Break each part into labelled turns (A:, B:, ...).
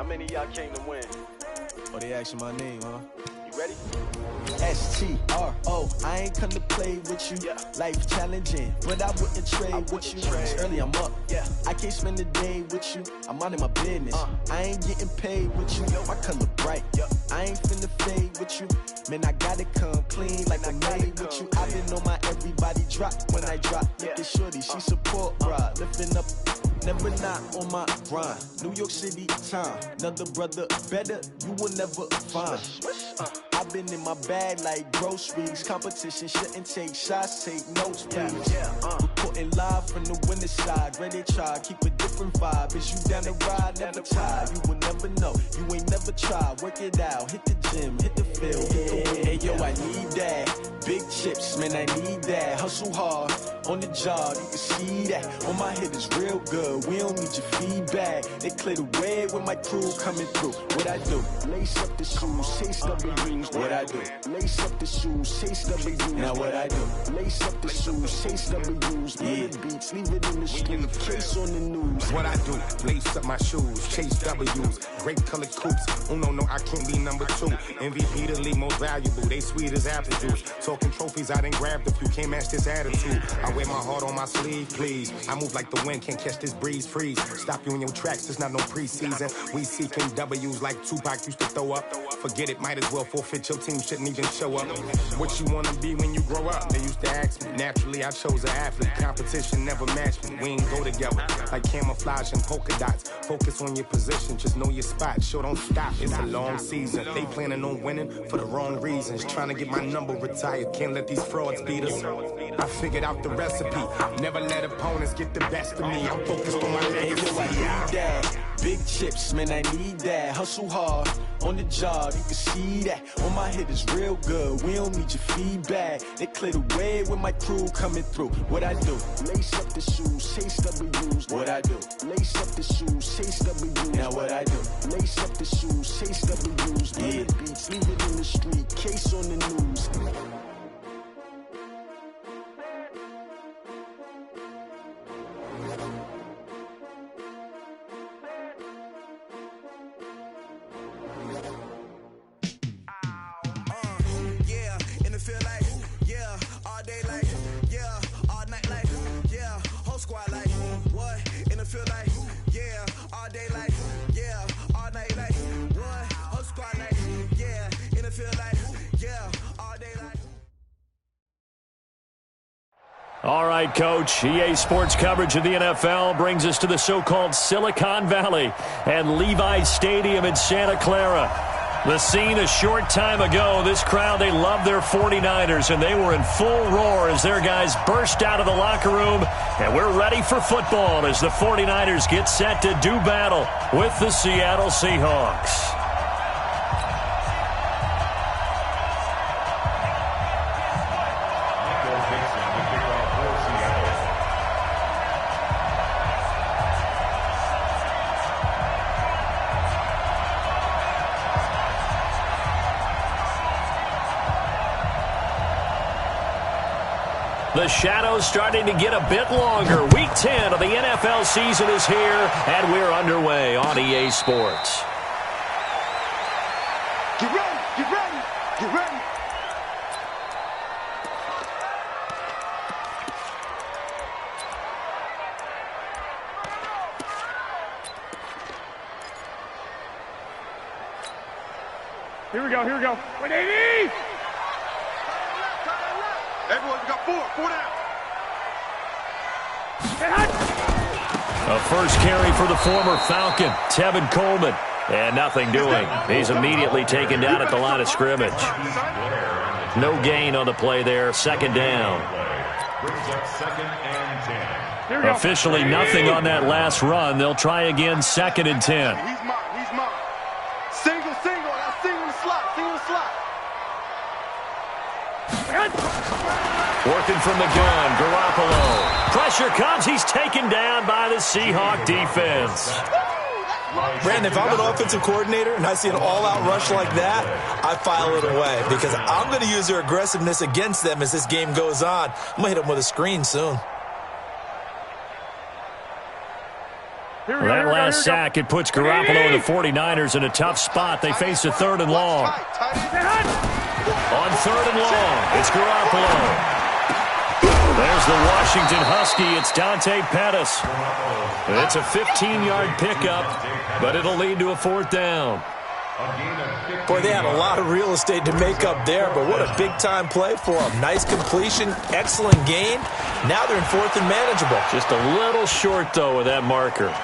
A: many of y'all came to win?
B: Oh, they asking my name, huh?
A: You ready?
B: S-T-R-O, I ain't come to play with you. Life challenging, but I wouldn't trade with you. It's early, I'm up. I can't spend the day with you. I'm out of my business. I ain't getting paid with you. My color bright. I ain't finna fade with you. Man, I gotta come clean like I made with you. I been on my everybody drop when I drop. Look at shorty, she support, bruh. Lifting up, never not on my grind. New York City time, another brother better, you will never find. I've been in my bag like groceries. Competition shouldn't take shots, take notes, please. Reporting live from the winter side. Ready to try, keep a different vibe. Is you down the ride, never tired. You will never know, you ain't never tried. Work it out, hit the gym, hit the field, hit the win. Hey yo, I need that. Big chips, man, I need that. Hustle hard, on the job, you can see that. On my head is real good, we don't need your feedback. They clear the way with my crew coming through. What I do? Lace up the shoes, chase W's. What I do? Lace up the shoes, chase W's. Now what I do? Lace up the shoes, chase W's. Murder beats, leave it in the street, case on the news.
C: What I do? Lace up my shoes, chase W's. Great colored coops. Oh no, I can't be number 2. MVP the league most valuable. They sweet as apple juice. Talking trophies, I done grabbed a few. Can't match this attitude. I wear my heart on my sleeve, please. I move like the wind, can't catch this breeze. Freeze. Stop you in your tracks, there's not no preseason. We seeking W's like Tupac used to throw up. Forget it, might as well forfeit. Your team shouldn't even show up. What you wanna be when you grow up? They used to ask me. Naturally, I chose an athlete. Competition never matched me. We ain't go together like camouflage and polka dots. Focus on your position, just know your spot. Sure, don't stop. It's a long season. They planning on winning for the wrong reasons. Trying to get my number retired. Can't let these frauds beat us. I figured out the recipe. Never let opponents get the best of me. I'm focused on my legacy.
B: I need that. Big chips, man, I need that. Hustle hard, on the job, you can see that. On my head is real good, we don't need your feedback. They clear the way with my crew coming through. What I do? Lace up the shoes, chase W's. What I do? Lace up the shoes, chase W's. Now what I do? Lace up the shoes, chase W's. Murder beats, leave it in the street, case on the news.
D: All right, Coach. EA Sports coverage of the NFL brings us to the so-called Silicon Valley and Levi's Stadium in Santa Clara. The scene a short time ago, this crowd, they love their 49ers, and they were in full roar as their guys burst out of the locker room. And we're ready for football as the 49ers get set to do battle with the Seattle Seahawks. The shadow's starting to get a bit longer. Week 10 of the NFL season is here, and we're underway on EA Sports.
E: Get ready, get ready, get ready.
F: Here we go. Wait, Davey!
E: Everyone, we got four down.
D: A first carry for the former Falcon, Tevin Coleman. And nothing doing. He's immediately taken down at the line of scrimmage. No gain on the play there. Second down. Officially nothing on that last run. They'll try again, 2nd and 10.
E: He's mine. Single. I single the slot.
D: Working from the gun, Garoppolo. Pressure comes. He's taken down by the Seahawk defense.
G: Brandon, if I'm an offensive coordinator and I see an all-out rush like that, I file it away because I'm going to use their aggressiveness against them as this game goes on. I'm going to hit them with a screen soon.
D: That last sack, it puts Garoppolo and the 49ers in a tough spot. They face a 3rd and long. On 3rd and long, it's Garoppolo. There's the Washington Husky. It's Dante Pettis. It's a 15-yard pickup, but it'll lead to a 4th down.
G: Boy, they had a lot of real estate to make up there, but what a big-time play for them. Nice completion, excellent gain. Now they're in 4th and manageable.
D: Just a little short, though, with that marker.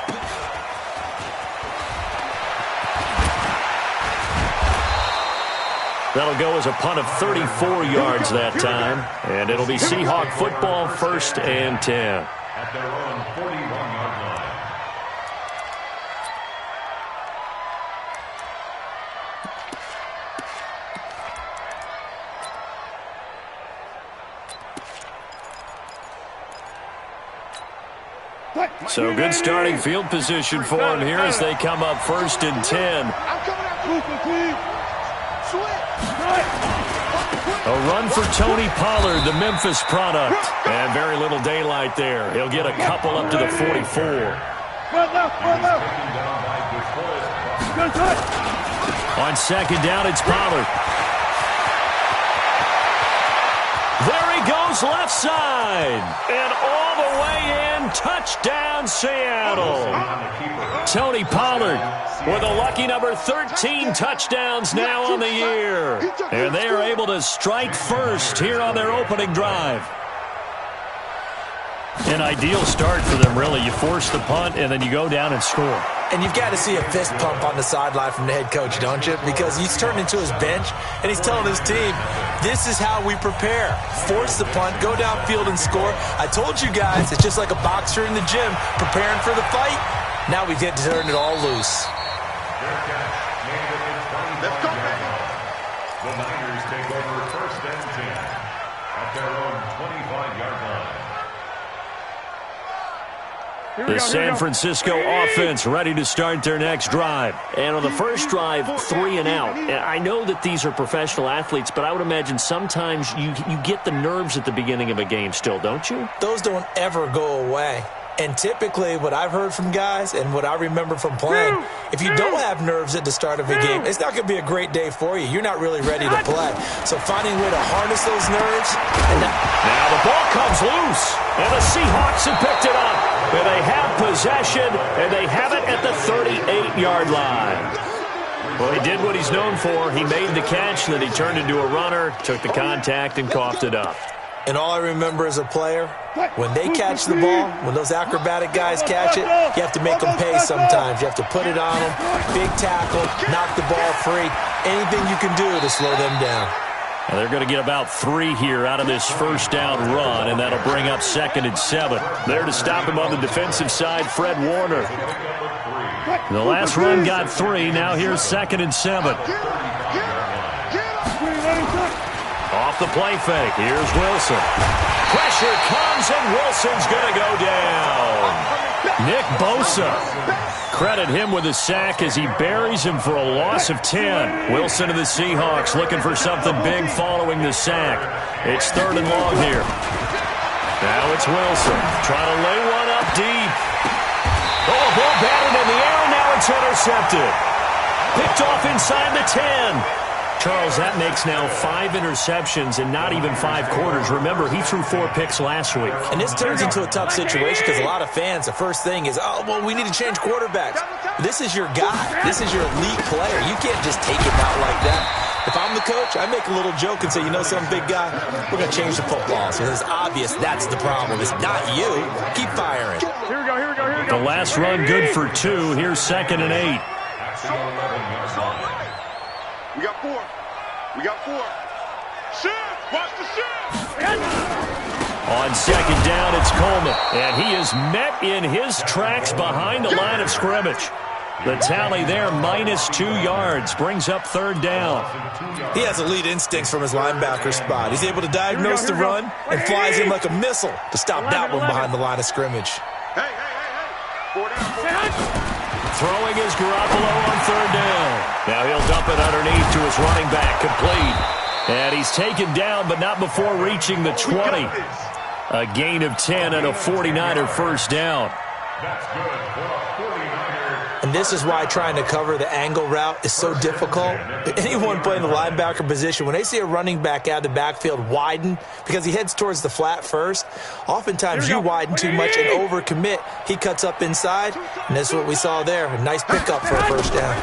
D: That'll go as a punt of 34 yards that time, and it'll be Seahawk football, 1st and 10.
A: At their own 41-yard line.
D: So good starting field position for him here as they come up 1st and 10. A run for Tony Pollard, the Memphis product. And very little daylight there. He'll get a couple up to the 44. On 2nd down, it's Pollard. There he goes, left side. And all the way in, touchdown Seattle. Tony Pollard with a lucky number 13 touchdowns now on the year. And they are able to strike first here on their opening drive. An ideal start for them, really. You force the punt, and then you go down and score.
G: And you've got to see a fist pump on the sideline from the head coach, don't you? Because he's turned into his bench, and he's telling his team, this is how we prepare. Force the punt, go downfield and score. I told you guys, it's just like a boxer in the gym preparing for the fight. Now we get to turn it all loose.
A: Let's go, baby. The Niners take over 1st and 10 at their own 25-yard line.
D: The San Francisco offense ready to start their next drive.
H: And on the first drive, 3 and out. And I know that these are professional athletes, but I would imagine sometimes you get the nerves at the beginning of a game still, don't you?
G: Those don't ever go away. And typically what I've heard from guys and what I remember from playing, if you don't have nerves at the start of a game, it's not going to be a great day for you. You're not really ready to play. So finding a way to harness those nerves. And
D: now the ball comes loose, and the Seahawks have picked it up. And they have possession, and they have it at the 38-yard line. Well, he did what he's known for. He made the catch, then he turned into a runner, took the contact, and coughed it up.
G: And all I remember as a player, when they catch the ball, when those acrobatic guys catch it, you have to make them pay sometimes. You have to put it on them, big tackle, knock the ball free, anything you can do to slow them down.
D: Now they're going to get about 3 here out of this first down run, and that'll bring up 2nd and 7. There to stop him on the defensive side, Fred Warner. The last run got 3. Now here's 2nd and 7. Off the play fake. Here's Wilson. Pressure comes, and Wilson's going to go down. Nick Bosa. Credit him with a sack as he buries him for a loss of 10. Wilson of the Seahawks looking for something big following the sack. It's 3rd and long here. Now it's Wilson trying to lay one up deep. Oh, a ball batted in the air, and now it's intercepted. Picked off inside the 10. Charles, that makes now 5 interceptions in not even 5 quarters. Remember, he threw 4 picks last week.
G: And this turns into a tough situation because a lot of fans, the first thing is, oh, well, we need to change quarterbacks. This is your guy. This is your elite player. You can't just take him out like that. If I'm the coach, I make a little joke and say, you know some big guy, we're going to change the football. So it's obvious that's the problem. It's not you. Keep firing.
F: Here we go, here we go, here we go.
D: The last run good for 2. Here's 2nd and 8.
E: We got 4. We got 4. Shift! Watch the shift!
D: On 2nd down, it's Coleman. And he is met in his tracks behind the line of scrimmage. The tally there, -2 yards, brings up 3rd down.
G: He has elite instincts from his linebacker spot. He's able to diagnose the run and flies in like a missile to stop that one behind the line of scrimmage.
E: Hey! 4 down.
D: Throwing is Garoppolo on 3rd down. Now he'll dump it underneath to his running back, complete. And he's taken down, but not before reaching the 20. A gain of 10 and a 49er first down.
A: That's good for a 49.
G: this is why trying to cover the angle route is so difficult. Anyone playing the linebacker position, when they see a running back out of the backfield widen, because he heads towards the flat first, oftentimes you widen too much and overcommit. He cuts up inside, and that's what we saw there. A nice pickup for a first down.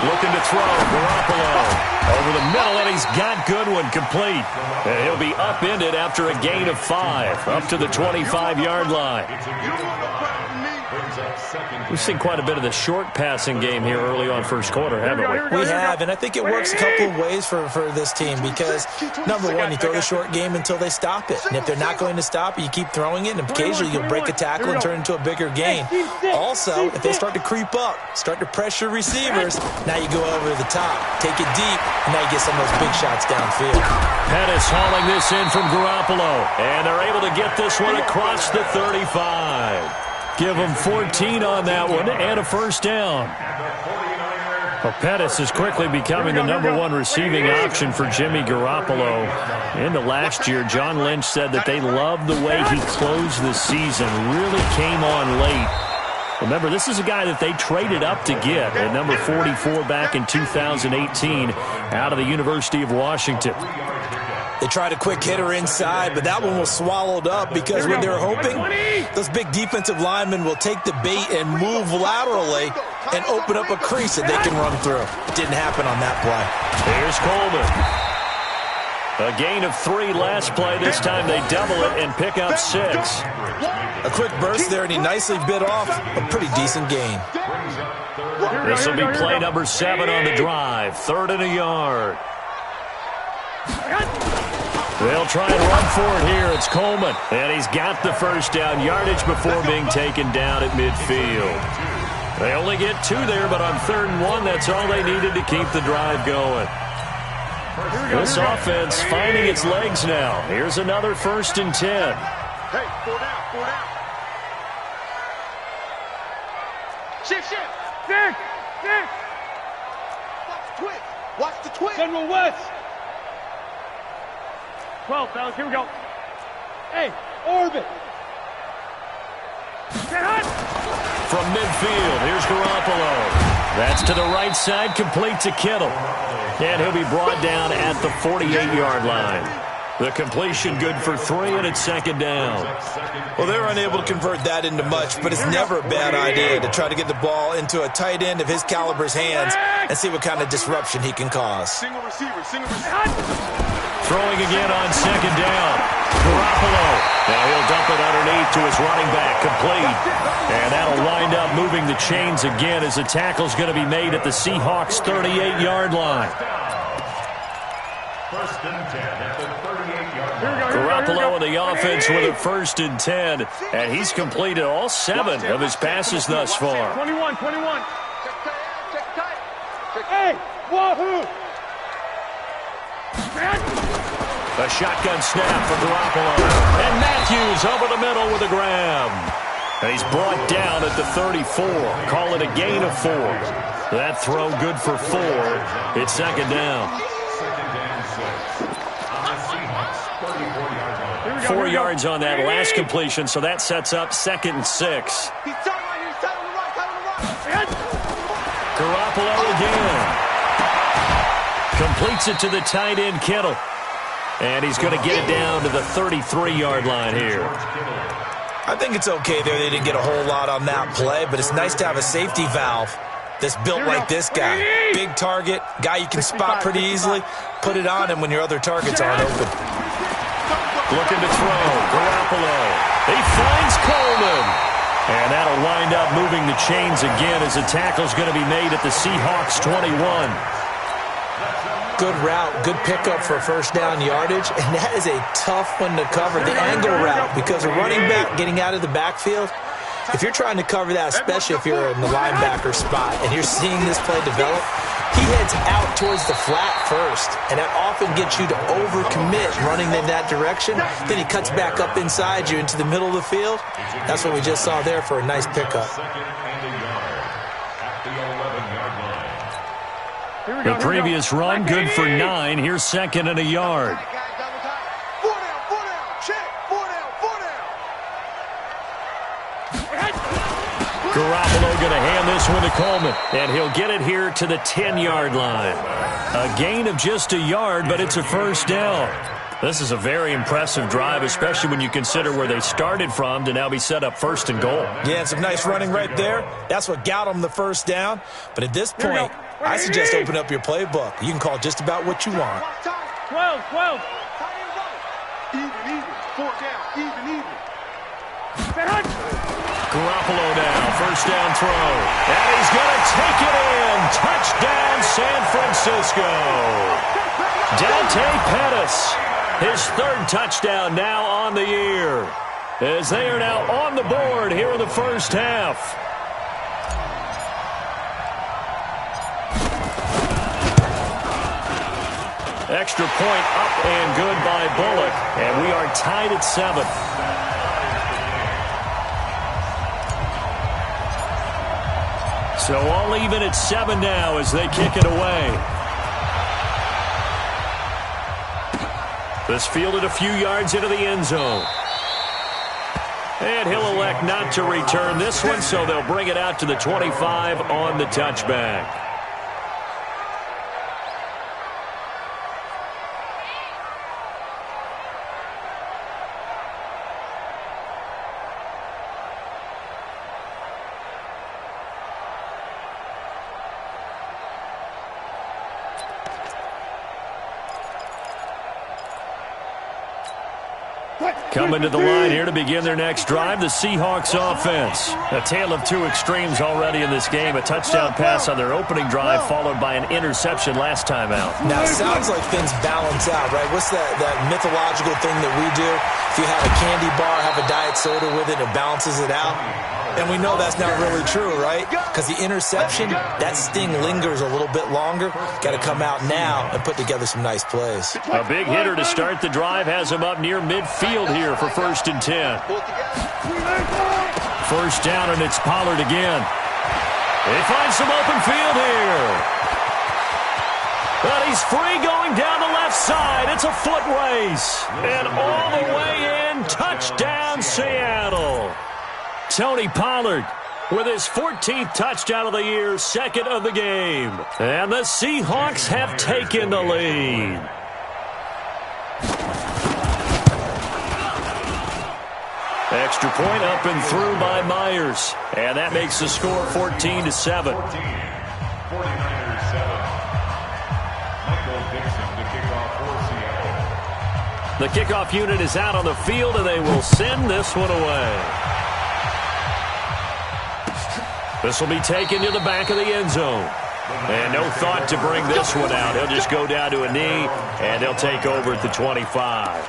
D: Looking to throw, Garoppolo over the middle, and he's got Goodwin complete. And he'll be upended after a gain of 5, up to the 25-yard line. We've seen quite a bit of the short passing game here early on first quarter, haven't we?
G: We have, and I think it works a couple of ways for this team because, number one, you throw the short game until they stop it. And if they're not going to stop it, you keep throwing it, and occasionally you'll break a tackle and turn it into a bigger gain. Also, if they start to creep up, start to pressure receivers, now you go over the top, take it deep, and now you get some of those big shots downfield.
D: Pettis hauling this in from Garoppolo, and they're able to get this one across the 35. Give them 14 on that one and a first down. Well, Pettis is quickly becoming the number 1 receiving option for Jimmy Garoppolo. Into last year, John Lynch said that they loved the way he closed the season, really came on late. Remember, this is a guy that they traded up to get at number 44 back in 2018 out of the University of Washington.
G: They tried a quick hitter inside, but that one was swallowed up because when they're hoping, those big defensive linemen will take the bait and move laterally and open up a crease that they can run through. Didn't happen on that play.
D: Here's Coleman. A gain of 3 last play. This time they double it and pick up 6.
G: A quick burst there, and he nicely bit off a pretty decent gain.
D: This will be play number 7 on the drive. 3rd and a yard. They'll try and run for it here. It's Coleman, and he's got the first down yardage before being taken down at midfield. They only get 2 there, but on 3rd and 1, that's all they needed to keep the drive going. This offense finding its legs now. Here's another 1st and 10.
E: Hey, 4 down, 4 down. Shift.
F: Six.
E: Watch the twist. Watch the twist.
F: General West. 12, fellas, here we go. Hey, orbit.
D: From midfield, here's Garoppolo. That's to the right side, complete to Kittle. And he'll be brought down at the 48-yard line. The completion good for 3, and it's 2nd down.
G: Well, they're unable to convert that into much, but it's never a bad idea to try to get the ball into a tight end of his caliber's hands and see what kind of disruption he can cause.
E: Single receiver.
D: Throwing again on 2nd down. Garoppolo. Now he'll dump it underneath to his running back, complete. And that'll wind up moving the chains again as the tackle's going to be made at the Seahawks' 38-yard line.
A: 1st and 10 at the 38-yard line.
D: Garoppolo in the offense with a 1st and 10. And he's completed all 7 of his passes thus far.
F: 21.
E: Check tight.
F: Hey, wahoo!
D: A shotgun snap for Garoppolo. And Matthews over the middle with a grab. And he's brought down at the 34. Call it a gain of 4. That throw good for 4. It's 2nd down. 4 yards on that last completion, so that sets up 2nd and 6. Garoppolo again. Completes it to the tight end, Kittle. And he's going to get it down to the 33-yard line here.
G: I think it's okay there. They didn't get a whole lot on that play, but it's nice to have a safety valve that's built like this guy. Big target, guy you can spot pretty easily. Put it on him when your other targets aren't open.
D: Looking to throw. Garoppolo. He finds Coleman. And that'll wind up moving the chains again as the tackle's going to be made at the Seahawks' 21.
G: Good route, good pickup for first down yardage, and that is a tough one to cover, the angle route, because a running back getting out of the backfield, if you're trying to cover that, especially if you're in the linebacker spot and you're seeing this play develop, he heads out towards the flat first, and that often gets you to overcommit running in that direction. Then he cuts back up inside you into the middle of the field. That's what we just saw there for a nice pickup.
D: The previous run, good for 9. Here's 2nd and a yard.
E: 4 down. Check. 4 down.
D: Garoppolo going to hand this one to Coleman, and he'll get it here to the 10-yard line. A gain of just a yard, but it's a first down. This is a very impressive drive, especially when you consider where they started from to now be set up first and goal.
G: Yeah, and some nice running right there. That's what got them the first down. But at this point, I suggest open up your playbook. You can call just about what you want.
F: 12.
E: Even. 4 down. Even.
D: Garoppolo now, first down throw. And he's going to take it in. Touchdown, San Francisco. Dante Pettis, his third touchdown now on the year, as they are now on the board here in the first half. Extra point up and good by Bullock, and we are tied at 7. So all even at 7 now as they kick it away. This fielded a few yards into the end zone. And he'll elect not to return this one, so they'll bring it out to the 25 on the touchback. Coming to the line here to begin their next drive, the Seahawks offense. A tale of two extremes already in this game. A touchdown pass on their opening drive, followed by an interception last time out.
G: Now, it sounds like things balance out, right? What's that mythological thing that we do? If you have a candy bar, have a diet soda with it, it balances it out. And we know that's not really true, right? Because the interception, that sting lingers a little bit longer. Got to come out now and put together some nice plays.
D: A big hitter to start the drive has him up near midfield here for 1st and 10. First down, and it's Pollard again. He finds some open field here. But he's free going down the left side. It's a foot race. And all the way in, touchdown Seattle. Tony Pollard with his 14th touchdown of the year, 2nd of the game. And the Seahawks have taken the lead. Extra point up and through by Myers. And that makes the score 14-7.
A: 49ers 7. Michael Dixon to kick off for Seattle.
D: The kickoff unit is out on the field, and they will send this one away. This will be taken to the back of the end zone. And no thought to bring this one out. He'll just go down to a knee, and they'll take over at the 25.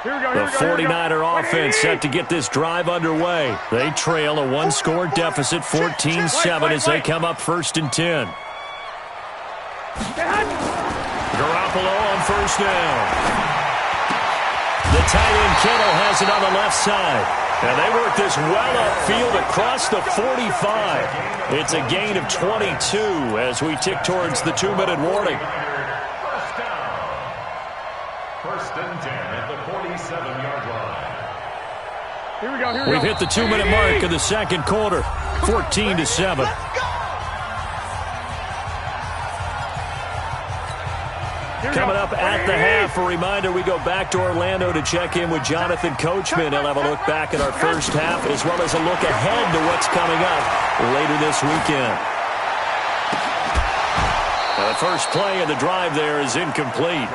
D: The 49er offense set to get this drive underway. They trail a one-score deficit, 14-7, as they come up 1st and 10. Garoppolo on first down. The tight end Kittle has it on the left side. And they work this well upfield across the 45. It's a gain of 22 as we tick towards the 2-minute warning.
A: First down. 1st and 10 at the 47-yard line.
F: Here we go.
D: We've hit the 2-minute mark of the second quarter, 14-7. Coming up at the half, a reminder, we go back to Orlando to check in with Jonathan Coachman. He'll have a look back at our first half as well as a look ahead to what's coming up later this weekend. The first play of the drive there is incomplete.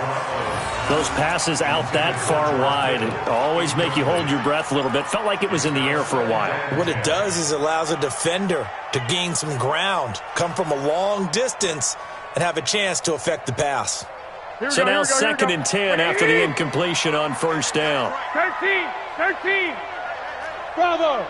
D: Those passes out that far wide always make you hold your breath a little bit. Felt like it was in the air for a while.
G: What it does is it allows a defender to gain some ground, come from a long distance, and have a chance to affect the pass.
D: So now 2nd and 10 after the incompletion on first down.
F: 13. Bravo.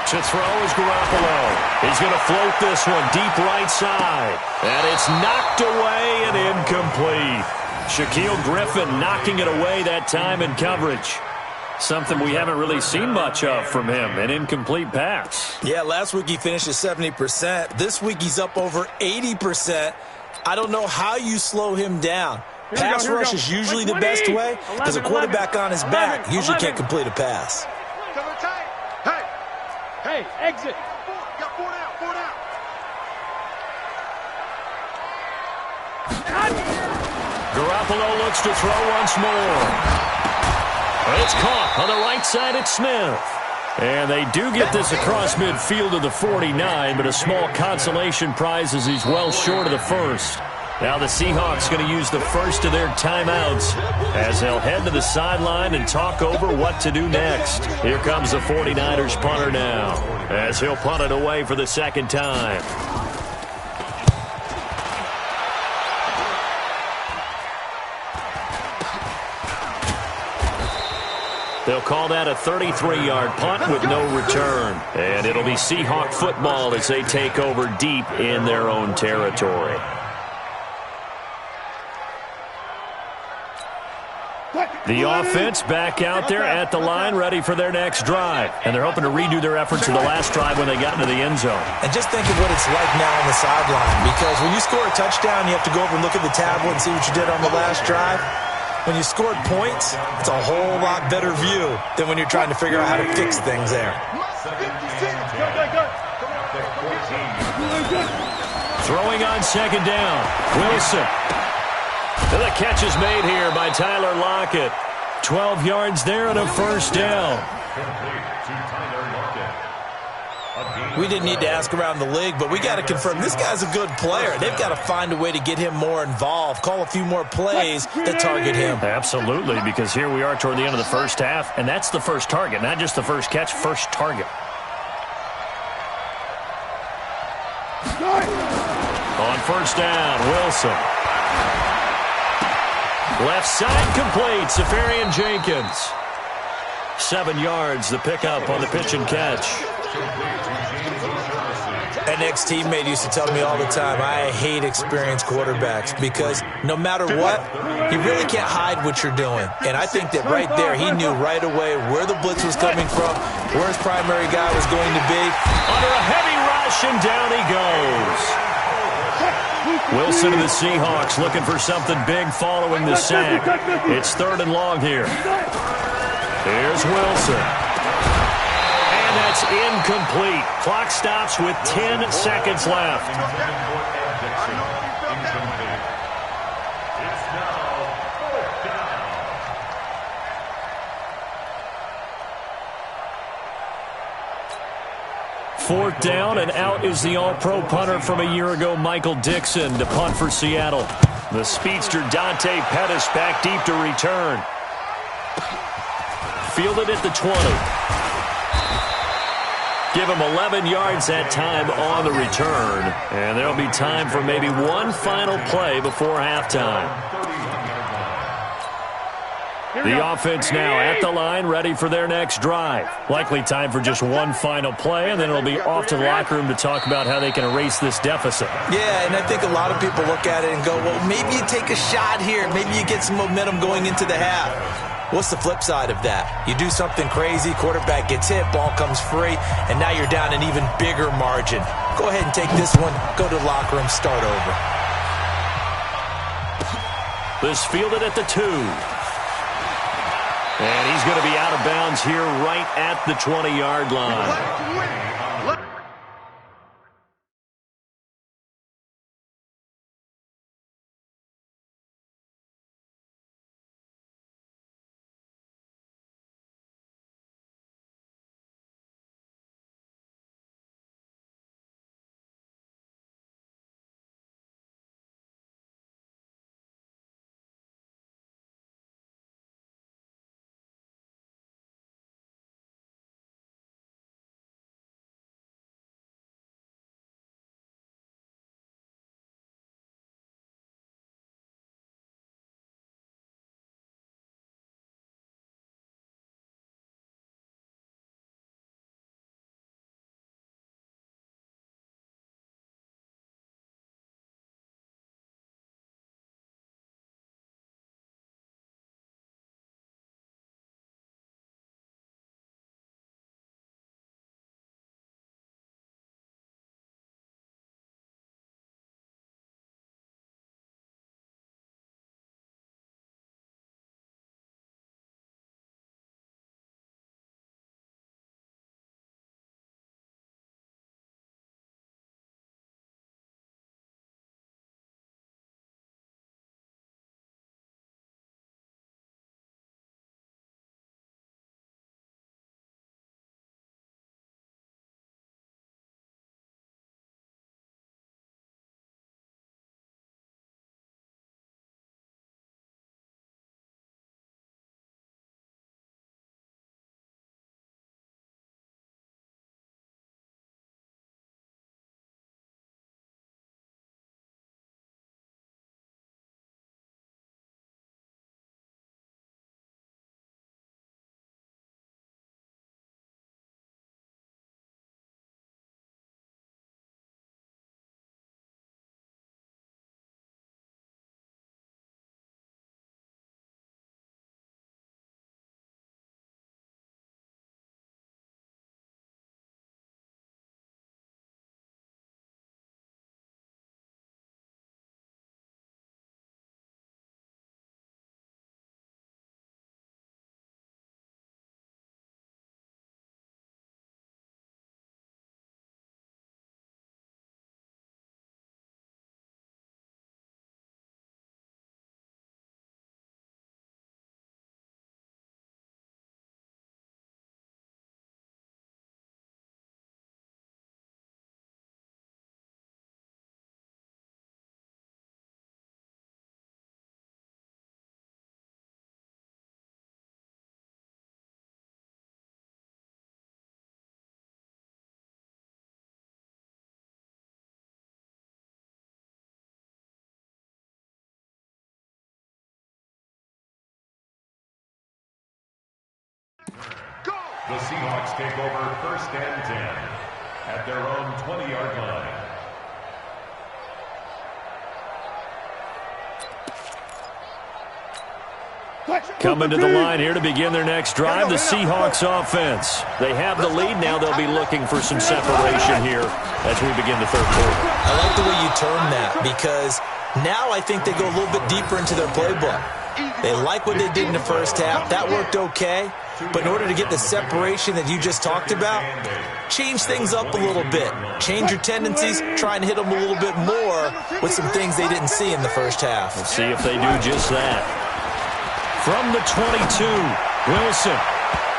D: To throw is Garoppolo. He's going to float this one deep right side. And it's knocked away and incomplete. Shaquille Griffin knocking it away that time in coverage. Something we haven't really seen much of from him, an incomplete pass.
G: Yeah, last week he finished at 70%. This week he's up over 80%, I don't know how you slow him down. Pass rush is usually the best way because a quarterback on his back usually can't complete a pass.
F: Hey, exit.
E: Got 4 down, 4 down.
D: Garoppolo looks to throw once more. It's caught on the right side at Smith. And they do get this across midfield to the 49, but a small consolation prize as he's well short of the first. Now the Seahawks going to use the first of their timeouts as they'll head to the sideline and talk over what to do next. Here comes the 49ers punter now as he'll punt it away for the second time. They'll call that a 33-yard punt with no return. And it'll be Seahawk football as they take over deep in their own territory. The offense back out there at the line, ready for their next drive. And they're hoping to redo their efforts of the last drive when they got into the end zone.
G: And just think of what it's like now on the sideline. Because when you score a touchdown, you have to go over and look at the tablet and see what you did on the last drive. When you scored points, it's a whole lot better view than when you're trying to figure out how to fix things there.
D: Throwing on second down, Wilson. And the catch is made here by Tyler Lockett. 12 yards there and a first down.
G: We didn't need to ask around the league, but we got to confirm this guy's a good player. They've got to find a way to get him more involved, call a few more plays that target him.
D: Absolutely, because here we are toward the end of the first half, and that's the first target, not just the first catch, first target. On first down, Wilson. Left side complete, Safarian Jenkins. 7 yards, the pickup on the pitch and catch.
G: An ex-teammate used to tell me all the time, I hate experienced quarterbacks because no matter what, you really can't hide what you're doing. And I think that right there, he knew right away where the blitz was coming from, where his primary guy was going to be.
D: Under a heavy rush, and down he goes. Wilson and the Seahawks looking for something big following the sack. It's 3rd and long here. Here's Wilson. And that's incomplete. Clock stops with 10 seconds left. Fourth down, and out is the all-pro punter from a year ago, Michael Dixon, to punt for Seattle. The speedster Dante Pettis back deep to return. Fielded at the 20. Give him 11 yards that time on the return. And there'll be time for maybe one final play before halftime. The offense now at the line, ready for their next drive. Likely time for just one final play, and then it'll be off to the locker room to talk about how they can erase this deficit.
G: Yeah, and I think a lot of people look at it and go, well, maybe you take a shot here. Maybe you get some momentum going into the half. What's the flip side of that? You do something crazy, quarterback gets hit, ball comes free, and now you're down an even bigger margin. Go ahead and take this one, go to the locker room, start over.
D: This fielded at the 2. And he's going to be out of bounds here right at the 20-yard line.
A: The Seahawks take over 1st and 10 at their own 20-yard line.
D: Coming to the line here to begin their next drive, the Seahawks offense. They have the lead now. They'll be looking for some separation here as we begin the third quarter.
G: I like the way you term that because now I think they go a little bit deeper into their playbook. They like what they did in the first half. That worked okay. But in order to get the separation that you just talked about, change things up a little bit. Change your tendencies, try and hit them a little bit more with some things they didn't see in the first half.
D: Let's see if they do just that. From the 22, Wilson.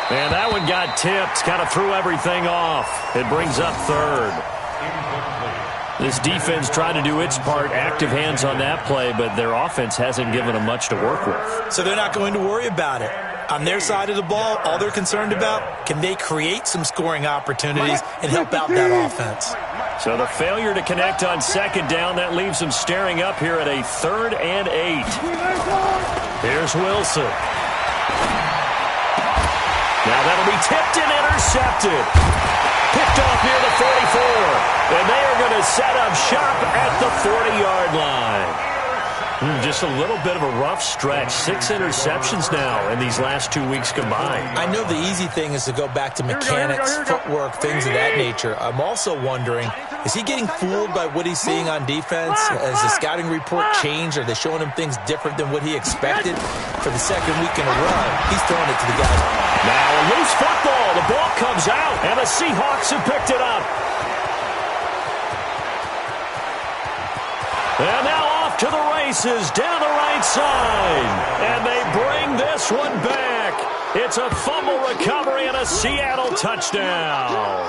D: And that one got tipped, kind of threw everything off. It brings up third. This defense tried to do its part, active hands on that play, but their offense hasn't given them much to work with.
G: So they're not going to worry about it. On their side of the ball, all they're concerned about, can they create some scoring opportunities and help out that offense?
D: So the failure to connect on 2nd down, that leaves them staring up here at a 3rd and 8. Here's Wilson. Now that'll be tipped and intercepted. Picked off near the 44. And they are going to set up shop at the 40-yard line. Just a little bit of a rough stretch. 6 interceptions now in these last 2 weeks combined.
G: I know the easy thing is to go back to mechanics, footwork, things of that nature. I'm also wondering, is he getting fooled by what he's seeing on defense? Has the scouting report changed? Are they showing him things different than what he expected? For the 2nd week in a row, he's throwing it to the guys.
D: Now a loose football. The ball comes out, and the Seahawks have picked it up. And now off to the races down the right side. And they bring this one back. It's a fumble recovery and a Seattle touchdown.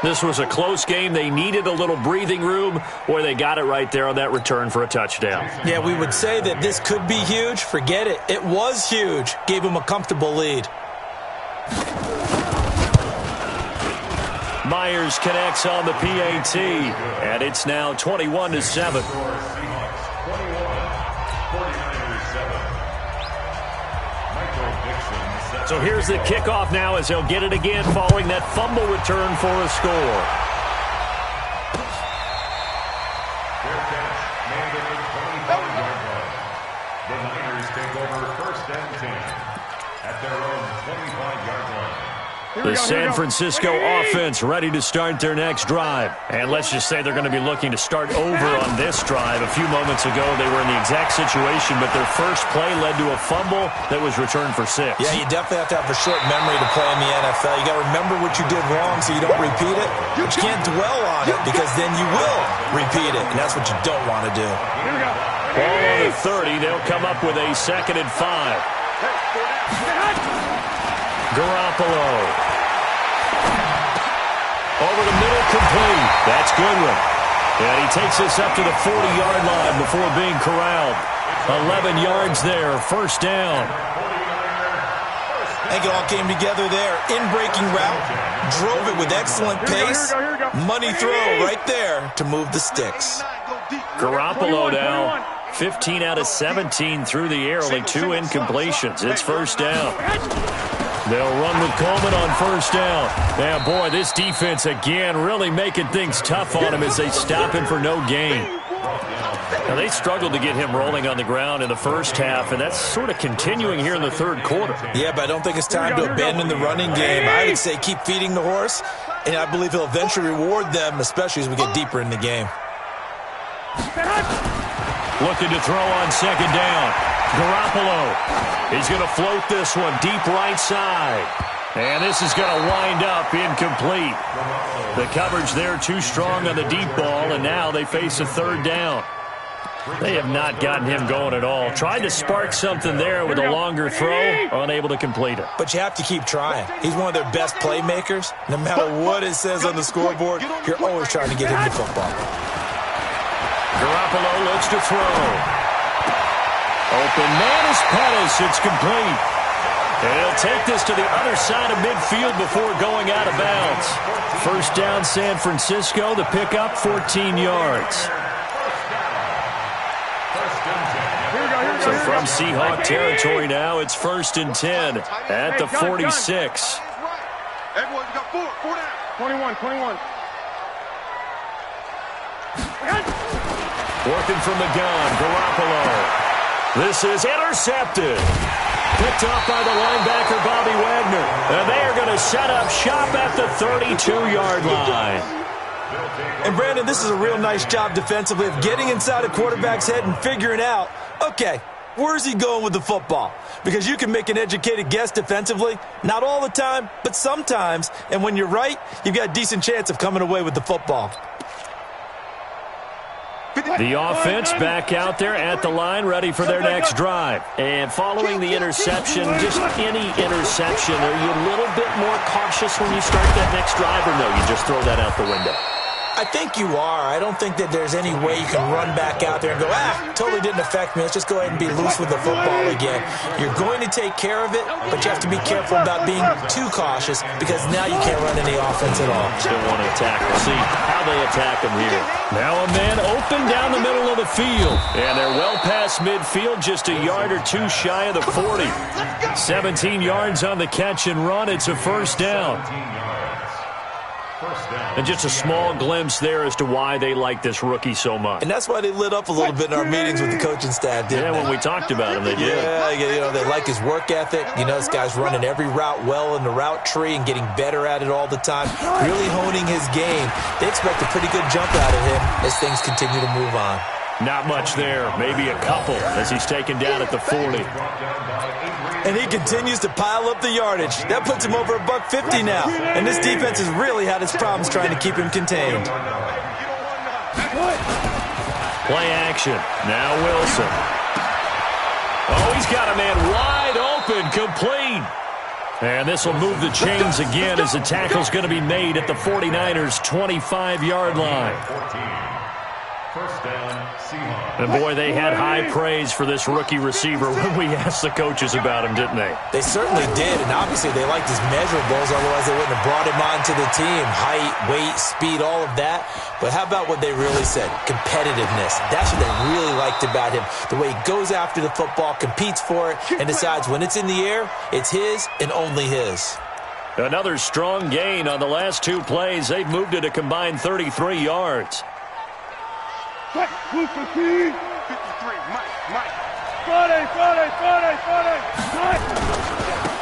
D: This was a close game. They needed a little breathing room, or they got it right there on that return for a touchdown.
G: Yeah, we would say that this could be huge. Forget it. It was huge. Gave them a comfortable lead.
D: Myers connects on the PAT, and it's now 21-7. So here's the kickoff now as they'll get it again following that fumble return for a score.
A: Their catch made at the 25-yard line. The Niners take over 1st and 10 at their own 25-yard line.
D: The San Francisco offense ready to start their next drive. And let's just say they're going to be looking to start over on this drive. A few moments ago, they were in the exact situation, but their first play led to a fumble that was returned for 6.
G: Yeah, you definitely have to have a short memory to play in the NFL. You got to remember what you did wrong so you don't repeat it. But you can't dwell on it because then you will repeat it, and that's what you don't want to do.
D: Ball on the 30. They'll come up with a 2nd and 5. Garoppolo. Over the middle, complete. That's Goodwin. And he takes us up to the 40-yard line before being corralled. 11 yards there, 1st down.
G: I think it all came together there. In-breaking route, drove it with excellent pace. Money throw right there to move the sticks.
D: Garoppolo now, 15 out of 17 through the air, only 2 incompletions. It's 1st down. They'll run with Coleman on 1st down. Yeah, boy, this defense again really making things tough on him as they stop him for no gain. Now, they struggled to get him rolling on the ground in the first half, and that's sort of continuing here in the 3rd quarter.
G: Yeah, but I don't think it's time to abandon the running game. I would say keep feeding the horse, and I believe he'll eventually reward them, especially as we get deeper in the game.
D: Looking to throw on 2nd down. Garoppolo. He's going to float this one deep right side. And this is going to wind up incomplete. The coverage there too strong on the deep ball, and now they face a 3rd down. They have not gotten him going at all. Tried to spark something there with a longer throw, unable to complete it.
G: But you have to keep trying. He's one of their best playmakers. No matter what it says on the scoreboard, you're always trying to get him the football.
D: Garoppolo looks to throw. Open man is Pettis. It's complete. And he'll take this to the other side of midfield before going out of bounds. 1st down, San Francisco. The pickup, 14 yards. So From Seahawk territory now, it's 1st and 10 at the 46.
E: Everyone, you got 4 down.
F: 21.
D: Working from the gun, Garoppolo. This is intercepted. Picked off by the linebacker, Bobby Wagner. And they are going to set up shop at the 32-yard line.
G: And, Brandon, this is a real nice job defensively of getting inside a quarterback's head and figuring out, okay, where's he going with the football? Because you can make an educated guess defensively. Not all the time, but sometimes. And when you're right, you've got a decent chance of coming away with the football.
D: The offense back out there at the line, ready for their next drive. And following the interception, just any interception, are you a little bit more cautious when you start that next drive, or no, you just throw that out the window?
G: I think you are. I don't think that there's any way you can run back out there and go, totally didn't affect me. Let's just go ahead and be loose with the football again. You're going to take care of it, but you have to be careful about being too cautious because now you can't run any offense at all.
D: Still want to attack. We'll see how they attack him here. Now a man open down the middle of the field. And they're well past midfield, just a yard or two shy of the 40. 17 yards on the catch and run. It's a 1st down. And just a small glimpse there as to why they like this rookie so much.
G: And that's why they lit up a little bit in our meetings with the coaching staff, didn't they?
D: When we talked about him, they did.
G: Yeah, they like his work ethic. This guy's running every route well in the route tree and getting better at it all the time, really honing his game. They expect a pretty good jump out of him as things continue to move on.
D: Not much there, maybe a couple as he's taken down at the 40.
G: And he continues to pile up the yardage. That puts him over $150 now. And this defense has really had its problems trying to keep him contained.
D: Play action. Now Wilson. Oh, he's got a man wide open, complete. And this will move the chains again as the tackle's going to be made at the 49ers' 25-yard line.
A: 1st down, Seahawks.
D: And, boy, they had high praise for this rookie receiver when we asked the coaches about him, didn't they?
G: They certainly did, and obviously they liked his measurables, otherwise they wouldn't have brought him onto the team. Height, weight, speed, all of that. But how about what they really said? Competitiveness. That's what they really liked about him. The way he goes after the football, competes for it, and decides when it's in the air, it's his and only his.
D: Another strong gain on the last 2 plays. They've moved it a combined 33 yards.
E: 53, Mike.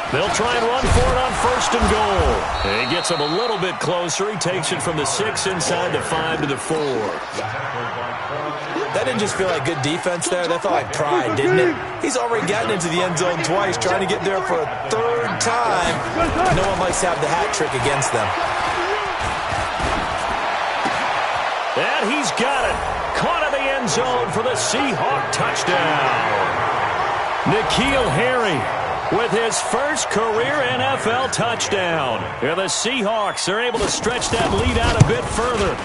D: They'll try and run for it on 1st and goal. And he gets him a little bit closer. He takes it from the 6 inside the 5 to the 4.
G: That didn't just feel like good defense there. That felt like pride, didn't it? He's already gotten into the end zone twice, trying to get there for a 3rd time. No one likes to have the hat trick against them.
D: And he's got it. Caught in the end zone for the Seahawk touchdown. N'Keal Harry with his first career NFL touchdown. And the Seahawks are able to stretch that lead out a bit further.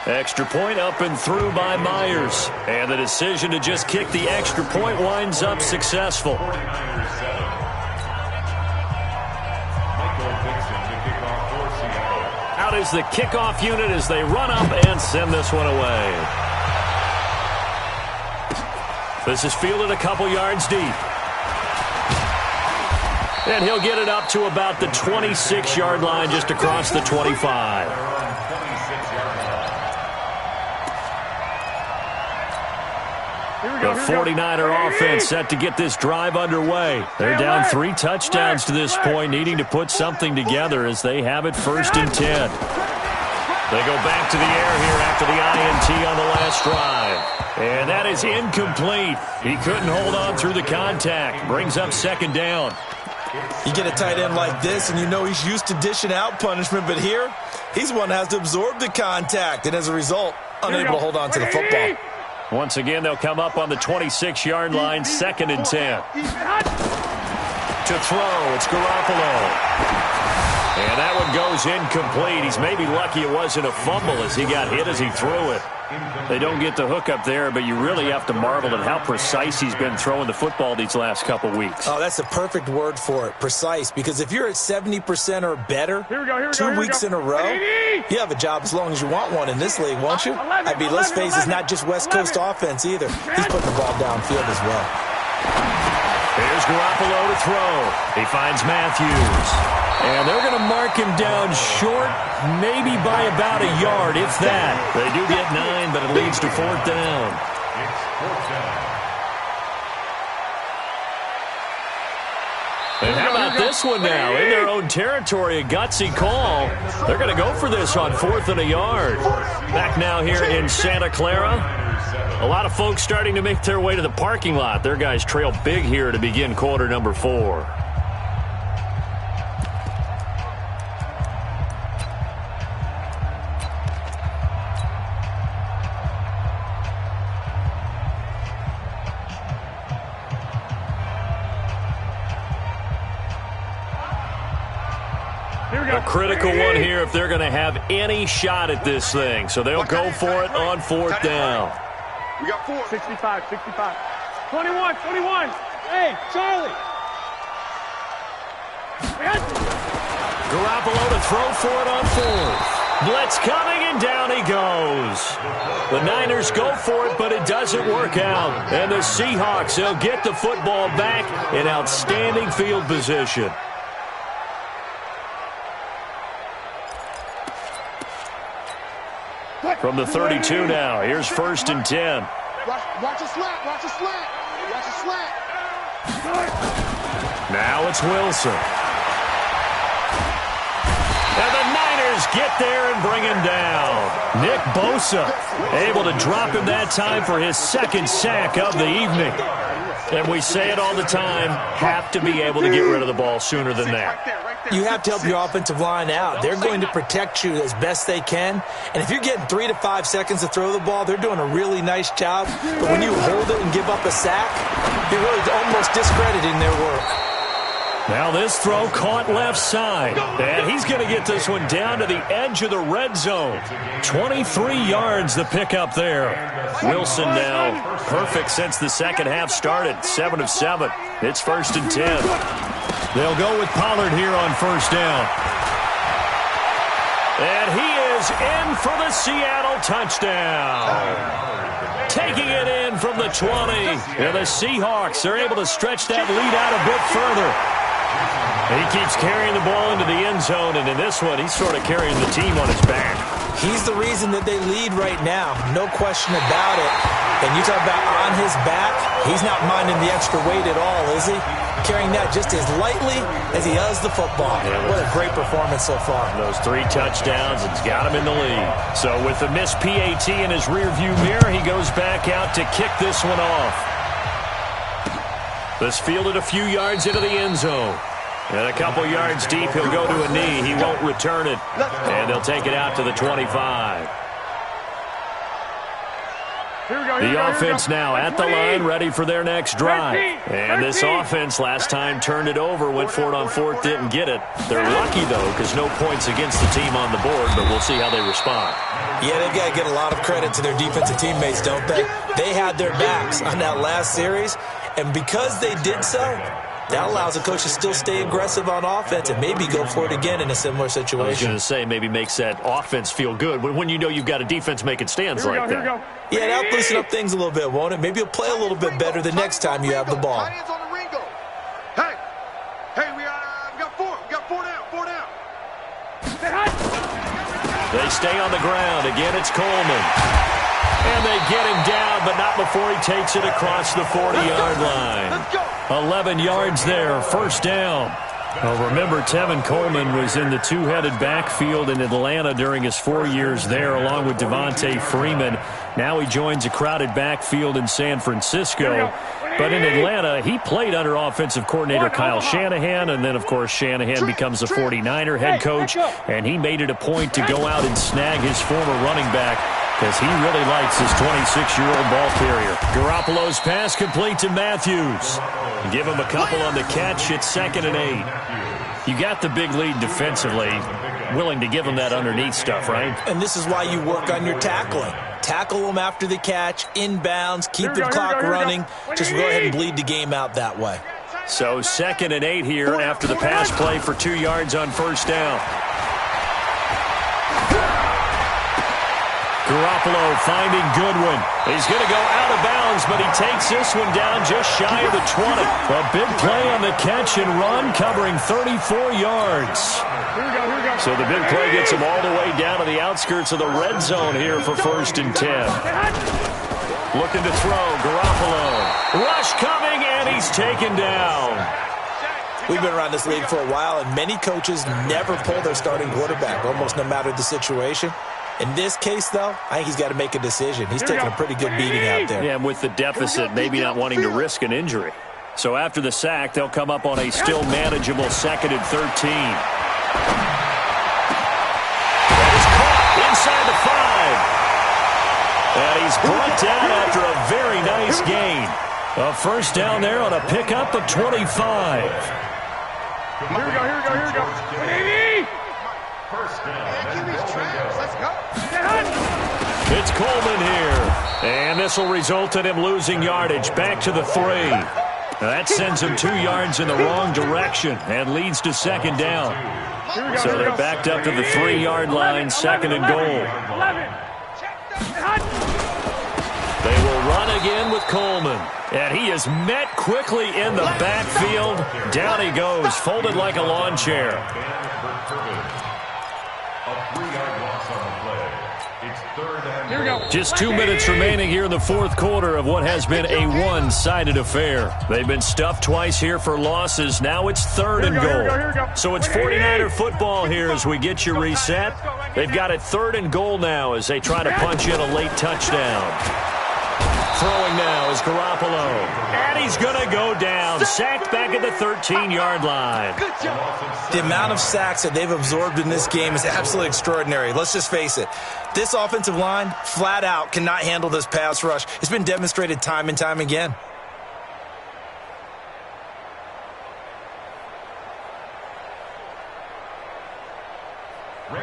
D: Extra point up and through by Myers. And the decision to just kick the extra point winds up successful. Out is the kickoff unit as they run up and send this one away. This is fielded a couple yards deep. And he'll get it up to about the 26-yard line, just across the 25. The 49er offense set to get this drive underway. They're down 3 touchdowns to this point, needing to put something together as they have it 1st and 10. They go back to the air here after the INT on the last drive. And that is incomplete. He couldn't hold on through the contact. Brings up 2nd down.
G: You get a tight end like this, and you know he's used to dishing out punishment, but here, he's one that has to absorb the contact, and as a result, unable to hold on to the football.
D: Once again, they'll come up on the 26-yard line, 2nd and 10. To throw, it's Garoppolo. And that one goes incomplete. He's maybe lucky it wasn't a fumble as he got hit as he threw it. They don't get the hook up there, but you really have to marvel at how precise he's been throwing the football these last couple weeks.
G: Oh, that's the perfect word for it, precise, because if you're at 70% or better 2 weeks in a row, you have a job as long as you want one in this league, won't you? I mean, let's face it, it's not just West Coast offense either. He's putting the ball downfield as well.
D: Here's Garoppolo to throw. He finds Matthews. And they're going to mark him down short, maybe by about a yard, if that. They do get 9, but it leads to 4th down.
A: It's 4th down.
D: And how about this one now? In their own territory, a gutsy call. They're going to go for this on 4th and a yard. Back now here in Santa Clara. A lot of folks starting to make their way to the parking lot. Their guys trail big here to begin quarter number 4. A critical one here if they're going to have any shot at this thing. So they'll go for it on 4th down.
E: We got 4.
F: 65, 65. 21, 21. Hey, Charlie.
D: Garoppolo to throw for it on 4th. Blitz coming, and down he goes. The Niners go for it, but it doesn't work out. And the Seahawks, they'll get the football back in outstanding field position. From the 32 now, here's 1st and 10.
E: Watch a slant, watch a slant, watch a slant.
D: Now it's Wilson. And the Niners get there and bring him down. Nick Bosa able to drop him that time for his 2nd sack of the evening. And we say it all the time, have to be able to get rid of the ball sooner than that.
G: You have to help your offensive line out. They're going to protect you as best they can. And if you're getting 3 to 5 seconds to throw the ball, they're doing a really nice job. But when you hold it and give up a sack, you're really almost discrediting their work.
D: Now this throw caught left side. And he's going to get this one down to the edge of the red zone. 23 yards the pickup there. Wilson now perfect since the second half started. 7 of 7. It's 1st and 10. They'll go with Pollard here on 1st down. And he is in for the Seattle touchdown. Taking it in from the 20. And the Seahawks are able to stretch that lead out a bit further. He keeps carrying the ball into the end zone, and in this one, he's sort of carrying the team on his back.
G: He's the reason that they lead right now. No question about it. And you talk about on his back, he's not minding the extra weight at all, is he? Carrying that just as lightly as he does the football.
D: Yeah,
G: what a great performance so far.
D: Those 3 touchdowns, it's got him in the lead. So with the missed PAT in his rearview mirror, he goes back out to kick this one off. This fielded a few yards into the end zone. And a couple yards deep, he'll go to a knee. He won't return it. And they'll take it out to the 25. The offense now at the line, ready for their next drive. And this offense last time turned it over, went for it on 4th, didn't get it. They're lucky, though, because no points against the team on the board, but we'll see how they respond.
G: Yeah, they've got to get a lot of credit to their defensive teammates, don't they? They had their backs on that last series, and because they did so, that allows the coach to still stay aggressive on offense and maybe go for it again in a similar situation.
D: I was going to say, maybe makes that offense feel good when you know you've got a defense making stands like that.
G: Yeah, that'll loosen up things a little bit, won't it? Maybe you'll play a little bit better the next time you have the ball.
E: Hey, we got 4. We got 4 down. 4 down.
D: They stay on the ground. Again, it's Coleman. And they get him down, but not before he takes it across the 40-yard line. 11 yards there, 1st down. Well, remember, Tevin Coleman was in the two-headed backfield in Atlanta during his 4 years there, along with Devontae Freeman. Now he joins a crowded backfield in San Francisco. But in Atlanta, he played under offensive coordinator Kyle Shanahan, and then, of course, Shanahan becomes a 49er head coach, and he made it a point to go out and snag his former running back because he really likes his 26-year-old ball carrier. Garoppolo's pass complete to Matthews. Give him a couple on the catch. It's 2nd and 8. You got the big lead defensively. Willing to give him that underneath stuff, right?
G: And this is why you work on your tackling. Tackle them after the catch, inbounds, keep the clock running. Just go ahead and bleed the game out that way.
D: So 2nd and 8 here after the pass play for 2 yards on 1st down. Garoppolo finding Goodwin. He's going to go out of bounds, but he takes this one down just shy of the 20. A big play on the catch and run, covering 34 yards. So the big play gets him all the way down to the outskirts of the red zone here for 1st and 10. Looking to throw, Garoppolo. Rush coming, and he's taken down.
G: We've been around this league for a while, and many coaches never pull their starting quarterback, almost no matter the situation. In this case, though, I think he's got to make a decision. He's taking a pretty good beating out there.
D: Yeah, and with the deficit, maybe not wanting to risk an injury. So after the sack, they'll come up on a still manageable 2nd and 13. That is caught inside the 5. And he's brought down after a very nice gain. A first down there on a pickup of 25.
F: Here we go.
A: First down.
F: Let's go.
D: It's Coleman here. And this will result in him losing yardage back to the 3. That sends him 2 yards in the wrong direction and leads to 2nd down. So they're backed up to the 3-yard line, 2nd and goal. They will run again with Coleman. And he is met quickly in the backfield. Down he goes, folded like a lawn chair. Just 2 minutes remaining here in the 4th quarter of what has been a one-sided affair. They've been stuffed twice here for losses. Now it's 3rd and goal. So it's 49er football here as we get you reset. They've got it 3rd and goal now as they try to punch in a late touchdown. Throwing now is Garoppolo. And he's going to go down. Sacked back at the 13-yard line.
G: The amount of sacks that they've absorbed in this game is absolutely extraordinary. Let's just face it. This offensive line, flat out, cannot handle this pass rush. It's been demonstrated time and time again.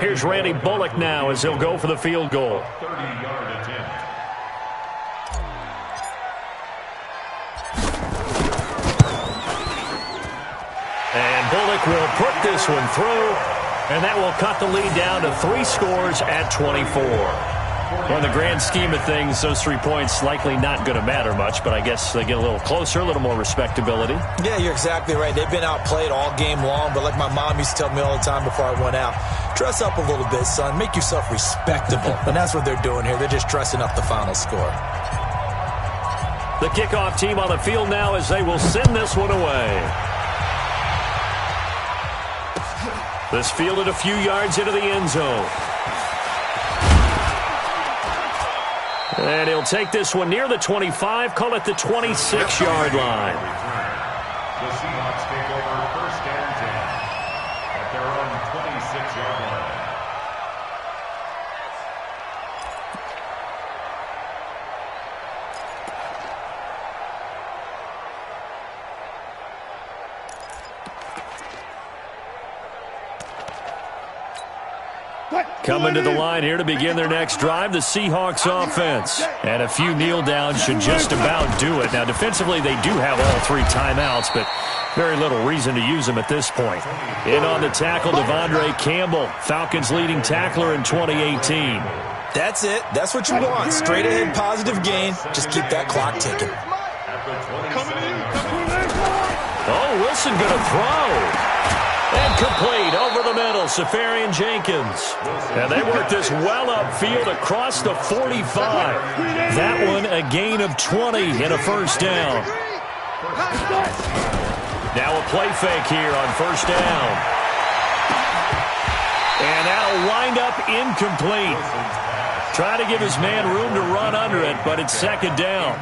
D: Here's Randy Bullock now as he'll go for the field goal.
A: 30-yard attempt.
D: And Bullock will put this one through, and that will cut the lead down to 3 scores at 24. Well, in the grand scheme of things, those 3 points likely not going to matter much, but I guess they get a little closer, a little more respectability.
G: Yeah, you're exactly right. They've been outplayed all game long, but like my mom used to tell me all the time before I went out, dress up a little bit, son. Make yourself respectable. And that's what they're doing here. They're just dressing up the final score.
D: The kickoff team on the field now as they will send this one away. This fielded a few yards into the end zone. And he'll take this one near the 25, call it the 26-yard line.
A: The Seahawks take over 1st and 10 at their own 26-yard line.
D: Coming to the line here to begin their next drive, the Seahawks offense. And a few kneel downs should just about do it. Now, defensively, they do have all 3 timeouts, but very little reason to use them at this point. In on the tackle, Devondre Campbell, Falcons' leading tackler in 2018.
G: That's it. That's what you want. Straight ahead positive gain. Just keep that clock ticking.
D: Oh, Wilson going to throw. And complete over the middle, Safarian Jenkins. And they work this well upfield across the 45. That one a gain of 20 and a first down. Now a play fake here on first down. And that'll wind up incomplete. Try to give his man room to run under it, but it's 2nd down.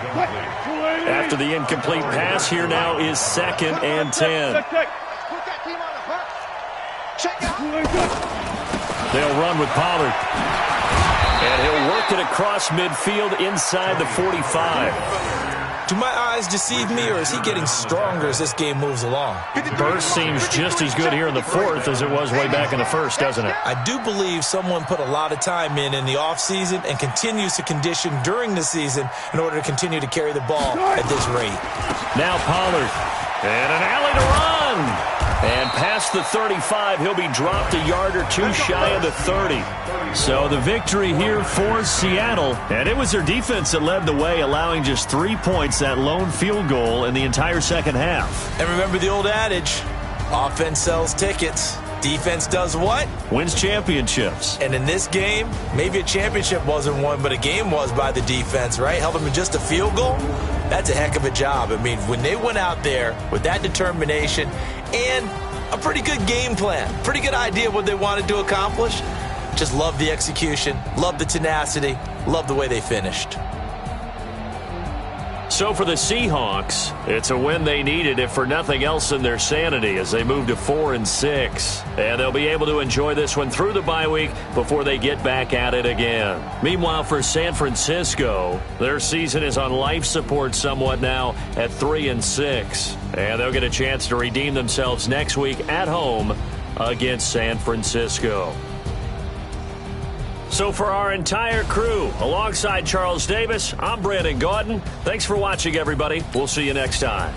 D: After the incomplete pass, here now is 2nd and 10. They'll run with Pollard. And he'll work it across midfield inside the 45.
G: Do my eyes deceive me, or is he getting stronger as this game moves along?
D: Burst seems just as good here in the 4th as it was way back in the 1st, doesn't it?
G: I do believe someone put a lot of time in the offseason and continues to condition during the season in order to continue to carry the ball at this rate.
D: Now Pollard. And an alley to run. And past the 35, he'll be dropped a yard or two shy of the 30. So the victory here for Seattle. And it was their defense that led the way, allowing just 3 points, that lone field goal in the entire second half.
G: And remember the old adage, offense sells tickets. Defense does what?
D: Wins championships.
G: And in this game, maybe a championship wasn't won, but a game was by the defense, right? Held them to just a field goal. That's a heck of a job. I mean, when they went out there with that determination and a pretty good game plan, pretty good idea of what they wanted to accomplish, just love the execution, love the tenacity, love the way they finished.
D: So for the Seahawks, it's a win they needed, if for nothing else than their sanity, as they move to 4-6. And they'll be able to enjoy this one through the bye week before they get back at it again. Meanwhile, for San Francisco, their season is on life support somewhat now at 3-6. And they'll get a chance to redeem themselves next week at home against San Francisco. So for our entire crew, alongside Charles Davis, I'm Brandon Gaudin. Thanks for watching, everybody. We'll see you next time.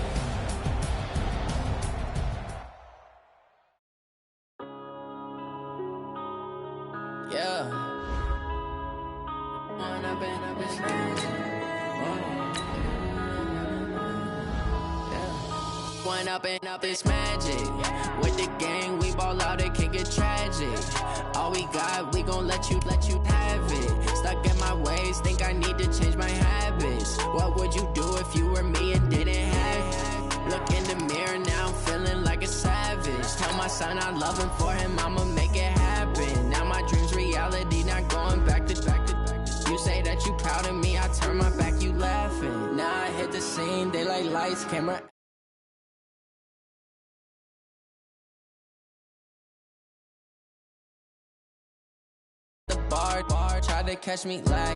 I: Up is magic. With the gang, we ball out, it can get tragic. All we got, we gon' let you have it. Stuck in my ways, think I need to change my habits. What would you do if you were me and didn't have it? Look in the mirror, now I'm feeling like a savage. Tell my son I love him, for him I'ma make it happen. Now my dream's reality, not going back to. You say that you proud of me, I turn my back, you laughing. Now I hit the scene, they like lights, camera. Bar, try to catch me like